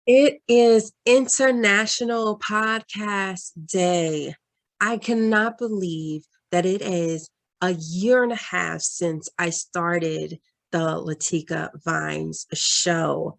It is International Podcast Day. I cannot believe that it is a year and a half since I started the Latika Vines Show.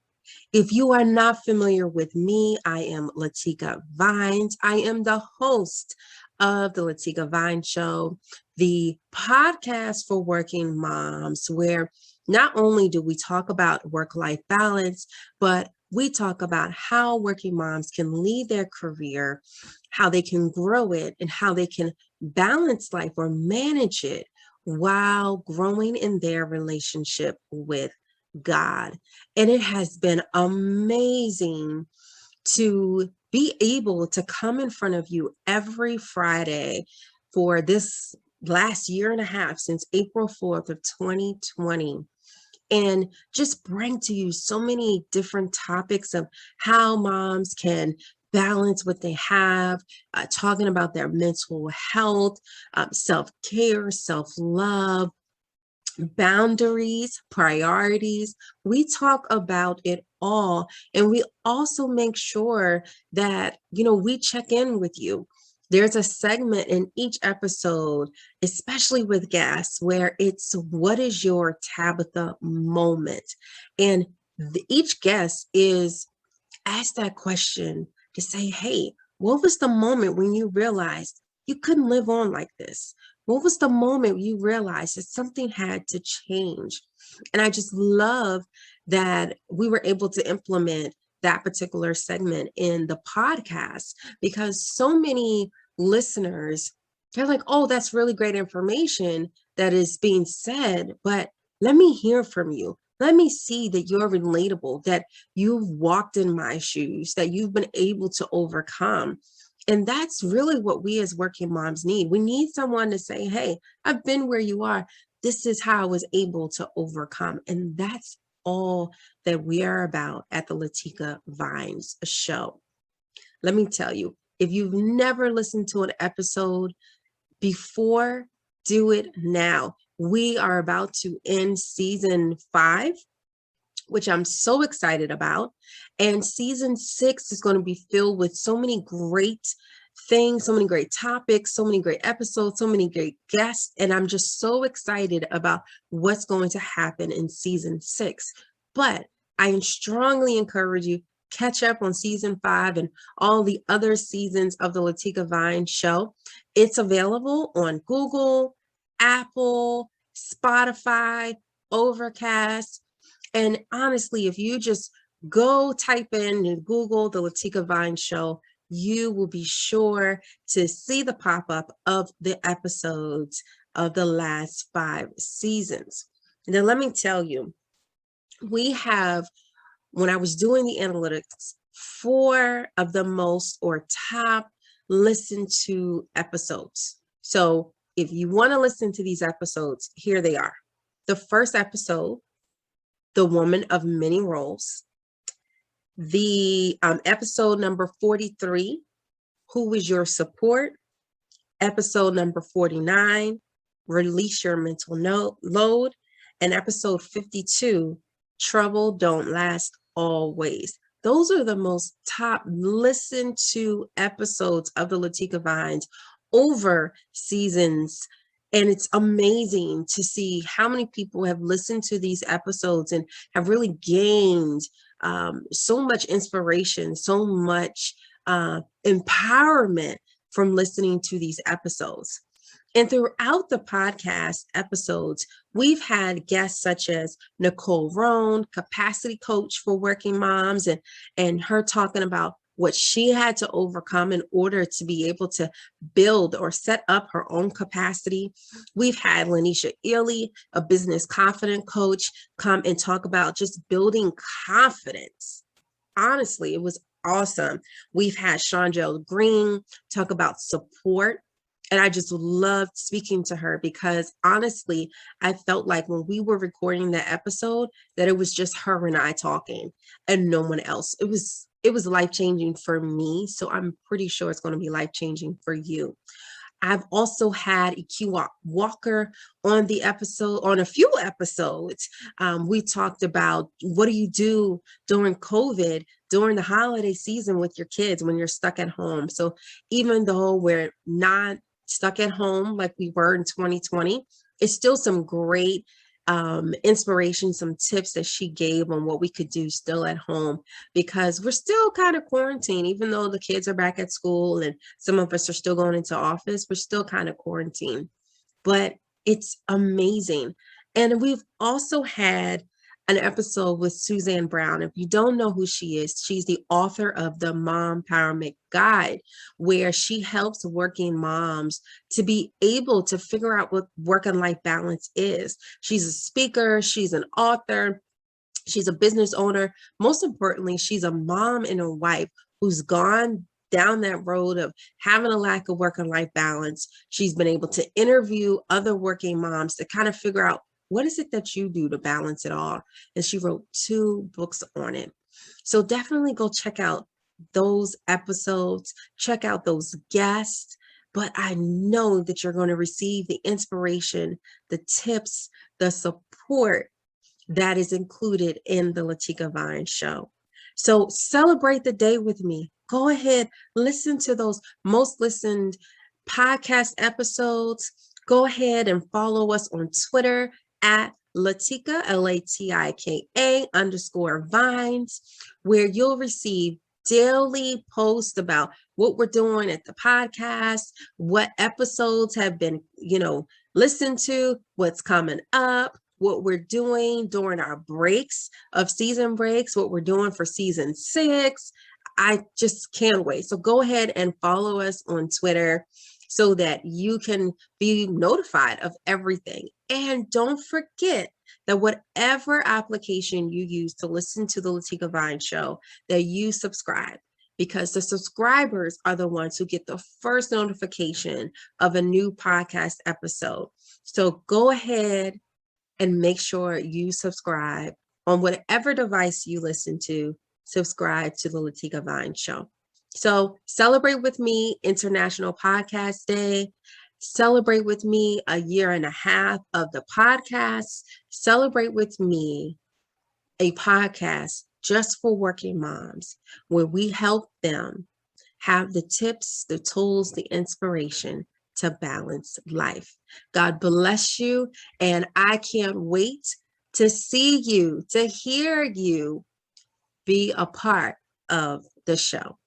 If you are not familiar with me, I am Latika Vines. I am the host of the Latika Vines Show, the podcast for working moms, where not only do we talk about work-life balance, but we talk about how working moms can lead their career, how they can grow it, and how they can balance life or manage it while growing in their relationship with God. And it has been amazing to be able to come in front of you every Friday for this last year and a half since April 4th of 2020 and just bring to you so many different topics of how moms can balance what they have, talking about their mental health, self-care, self-love, boundaries, priorities. We talk about it all. And we also make sure that, we check in with you. There's a segment in each episode, especially with guests, where it's what is your Tabitha moment? And each guest is asked that question to say, hey, what was the moment when you realized you couldn't live on like this? What was the moment you realized that something had to change? And I just love that we were able to implement that particular segment in the podcast because so many listeners, they're like, oh, that's really great information that is being said, but let me hear from you. Let me see that you're relatable, that you've walked in my shoes, that you've been able to overcome. And that's really what we as working moms need. We need someone to say, hey, I've been where you are. This is how I was able to overcome. And that's all that we are about at the Latika Vines Show. Let me tell you, if you've never listened to an episode before, do it now. We are about to end season 5, which I'm so excited about. And season 6 is going to be filled with so many great things, so many great topics, so many great episodes, so many great guests. And I'm just so excited about what's going to happen in season 6. But I strongly encourage you, catch up on season 5 and all the other seasons of the Latika Vines Show. It's available on Google, Apple, Spotify, Overcast. And honestly, if you just go type in Google the Latika Vines Show, you will be sure to see the pop-up of the episodes of the last 5 seasons. And then let me tell you, we have, when I was doing the analytics, 4 of the most or top listened to episodes. So if you want to listen to these episodes, here they are. The first episode, The Woman of Many Roles. The episode number 43, Who is Your Support? Episode number 49, Release Your Mental Load. And episode 52, Trouble Don't Last Always. Those are the most top listened to episodes of the Latika Vines over seasons. And it's amazing to see how many people have listened to these episodes and have really gained so much inspiration, so much empowerment from listening to these episodes. And throughout the podcast episodes, we've had guests such as Nicole Rohn, capacity coach for working moms, and her talking about what she had to overcome in order to be able to build or set up her own capacity. We've had Lanisha Ely, a business confident coach, come and talk about just building confidence. Honestly, it was awesome. We've had Shonjel Green talk about support. And I just loved speaking to her because honestly, I felt like when we were recording that episode, that it was just her and I talking and no one else. It was life-changing for me. So I'm pretty sure it's going to be life-changing for you. I've also had EQ Walker on the episode, on a few episodes. We talked about what do you do during COVID, during the holiday season with your kids when you're stuck at home. So even though we're not stuck at home like we were in 2020, it's still some great inspiration, some tips that she gave on what we could do still at home, because we're still kind of quarantined, even though the kids are back at school and some of us are still going into office, we're still kind of quarantined. But it's amazing. And we've also had an episode with Suzanne Brown. If you don't know who she is, she's the author of the Mom Empowerment Guide, where she helps working moms to be able to figure out what work and life balance is. She's a speaker, she's an author, she's a business owner. Most importantly, she's a mom and a wife who's gone down that road of having a lack of work and life balance. She's been able to interview other working moms to kind of figure out, what is it that you do to balance it all? And she wrote 2 books on it. So definitely go check out those episodes, check out those guests. But I know that you're going to receive the inspiration, the tips, the support that is included in the Latika Vines Show. So celebrate the day with me. Go ahead, listen to those most listened podcast episodes. Go ahead and follow us on Twitter at Latika, Latika_Vines, where you'll receive daily posts about what we're doing at the podcast, what episodes have been, listened to, what's coming up, what we're doing during our breaks of season breaks, what we're doing for season 6. I just can't wait. So go ahead and follow us on Twitter so that you can be notified of everything. And don't forget that whatever application you use to listen to the Latika Vines Show, that you subscribe, because the subscribers are the ones who get the first notification of a new podcast episode. So go ahead and make sure you subscribe on whatever device you listen to. Subscribe to the Latika Vines Show. So celebrate with me International Podcast Day. Celebrate with me a 1.5 years of the podcast. Celebrate with me a podcast just for working moms, where we help them have the tips, the tools, the inspiration to balance life. God bless you. And I can't wait to see you, to hear you be a part of the show.